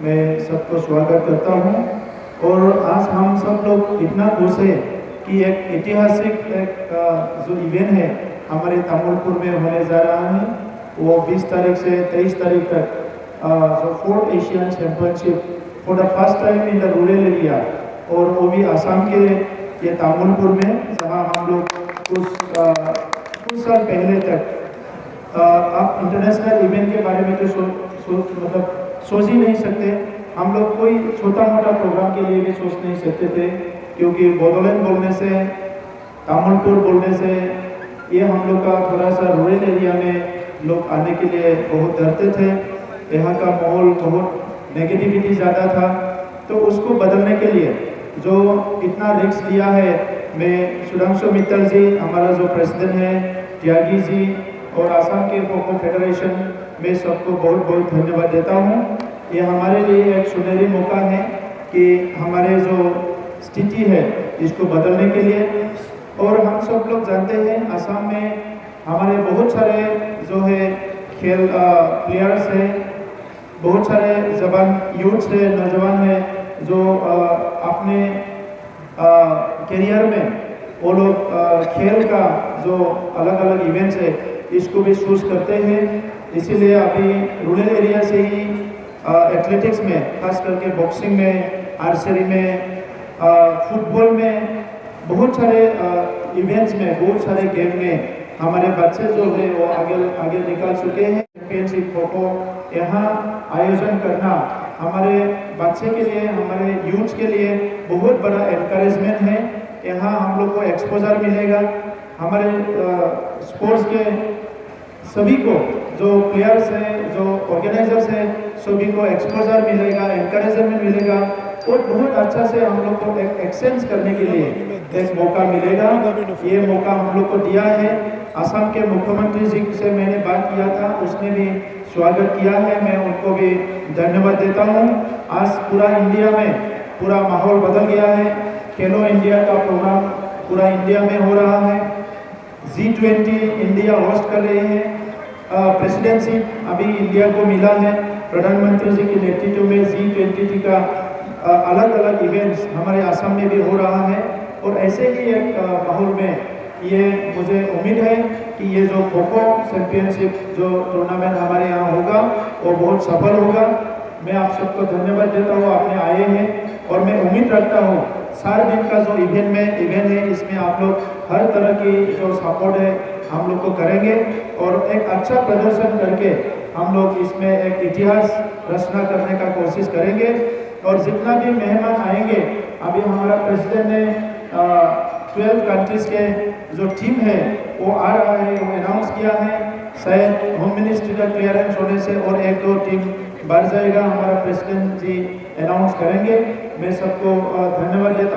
मैं सबको स्वागत करता हूँ। और आज हम सब लोग इतना खुश है कि एक ऐतिहासिक जो इवेंट है हमारे तामुलपुर में होने जा रहा है, वो 20 तारीख से 23 तारीख तक जो 4th Asian championship for the first time in the rural area, और वो भी आसाम के ये तामुलपुर में, जहाँ हम लोग कुछ साल पहले तक आप इंटरनेशनल इवेंट के बारे में तो सोच ही नहीं सकते। हम लोग कोई छोटा मोटा प्रोग्राम के लिए भी सोच नहीं सकते थे, क्योंकि बोडोलैंड बोलने से, तामुलपुर बोलने से ये हम लोग का थोड़ा सा रूरल एरिया में लोग आने के लिए बहुत डरते थे। यहाँ का माहौल बहुत नेगेटिविटी ज़्यादा था। तो उसको बदलने के लिए जो इतना रिस्क लिया है, मैं सुधांशु मित्तल जी, हमारा जो प्रेसिडेंट है, त्यागी जी, और आसाम के खो-खो फेडरेशन में सबको बहुत बहुत धन्यवाद देता हूँ। ये हमारे लिए एक सुनहरी मौका है कि हमारे जो स्थिति है इसको बदलने के लिए। और हम सब लोग जानते हैं आसाम में हमारे बहुत सारे जो है खेल प्लेयर्स हैं, बहुत सारे जवान यूथ है, नौजवान है, जो अपने करियर में वो लोग खेल का जो अलग अलग इवेंट्स है इसको भी चूज करते हैं। इसीलिए अभी रूरल एरिया से ही एथलेटिक्स में, खास करके बॉक्सिंग में, आर्चरी में, फुटबॉल में, बहुत सारे इवेंट्स में, बहुत सारे गेम में हमारे बच्चे जो है वो आगे निकल चुके हैं। चैंपियनशिप खो-खो यहाँ आयोजन करना हमारे बच्चे के लिए, हमारे यूथ के लिए बहुत बड़ा एनकरेजमेंट है। यहाँ हम लोग को एक्सपोजर मिलेगा, हमारे स्पोर्ट्स के सभी को, जो प्लेयर्स हैं, जो ऑर्गेनाइजर्स हैं, सभी को एक्सपोजर मिलेगा, एनकरेजमेंट मिलेगा, और बहुत अच्छा से हम लोग को एक एक्सचेंज करने के लिए एक मौका मिलेगा। ये मौका हम लोग को दिया है। असम के मुख्यमंत्री जी से मैंने बात किया था, उसने भी स्वागत किया है, मैं उनको भी धन्यवाद देता हूँ। आज पूरा इंडिया में पूरा माहौल बदल गया है। खेलो इंडिया का प्रोग्राम पूरा इंडिया में हो रहा है। G20 इंडिया होस्ट कर रहे हैं। प्रेसिडेंसी अभी इंडिया को मिला है। प्रधानमंत्री जी के नेतृत्व में G20 का अलग अलग इवेंट्स हमारे असम में भी हो रहा है। और ऐसे ही एक माहौल में ये मुझे उम्मीद है कि ये जो खो-खो चैंपियनशिप जो टूर्नामेंट हमारे यहाँ होगा वो बहुत सफल होगा। मैं आप सबको धन्यवाद देता हूँ, आपने आए हैं, और मैं उम्मीद रखता हूँ 4 दिन का जो इवेंट है इसमें आप लोग हर तरह की जो सपोर्ट है हम लोग को करेंगे, और एक अच्छा प्रदर्शन करके हम लोग इसमें एक इतिहास रचना करने का कोशिश करेंगे। और जितना भी मेहमान आएंगे, अभी हमारा प्रेसिडेंट ने 12 कंट्रीज के जो टीम है वो आ रहा है, वो अनाउंस किया है। शायद होम मिनिस्ट्री का क्लियरेंस होने से और 1-2 टीम बढ़ जाएगा, हमारा प्रेसिडेंट जी अनाउंस करेंगे। मैं सबको धन्यवाद देता हूँ।